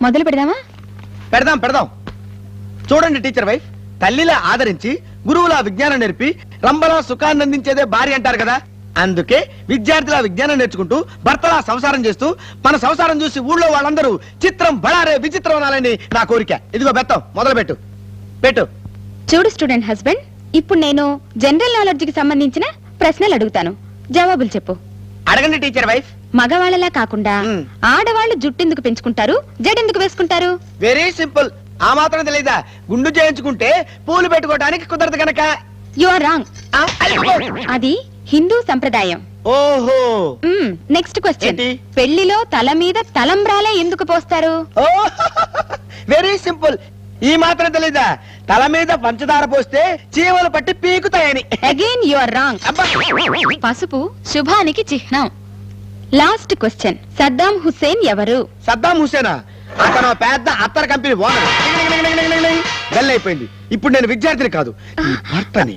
మొదలు పెడదామా? పెడదాం పెడదాం. చూడండి టీచర్ వైఫ్, తల్లిలా ఆదరించి గురువులా విజ్ఞానం నేర్పి రంబలా సుఖాన్ని అందించేదే భార్య అంటారు కదా. అందుకే విద్యార్థిలా విజ్ఞానం నేర్చుకుంటూ భర్తలా సంసారం చేస్తూ మన సంసారం చూసి ఊళ్ళో వాళ్ళందరూ చిత్రం బళారే విచిత్రం అనాలని నా కోరిక. ఇదిగో బెత్తం, మొదలు పెట్టు పెట్టు. చూడు స్టూడెంట్ హస్బెండ్, ఇప్పుడు నేను జనరల్ నాలెడ్జ్ కి సంబంధించిన ప్రశ్నలు అడుగుతాను, జవాబులు చెప్పు. అడగండి టీచర్ వైఫ్. మగవాళ్ళలా కాకుండా ఆడవాళ్ళు జుట్టెందుకు పెంచుకుంటారు, జడెందుకు వేసుకుంటారు? Very simple. ఆ మాత్రం తెలీదా? గుండు చేయించుకుంటే పూలు పెట్టుకోవడానికి కుదరదు కనుక. You are wrong. అది హిందూ సంప్రదాయం. ఓహో. Next question. పెళ్లిలో తల మీద తలంబ్రాలే ఎందుకు పోస్తారు? Very simple. ఈ మాత్రం తెలీదా? తల మీద పంచదార పోస్తే చీమలు పట్టి పీకుతాయని. Again you are wrong. పసుపు శుభానికి చిహ్నం. Last question. సద్దాం హుస్సేన్ ఎవరు? సద్దాం హుస్సేనా? అతను పెద్ద అత్తర కంపెనీ ఓనర్. బెల్ అయిపోయింది. ఇప్పుడు నేను విద్యార్థిని కాదు, భర్తని.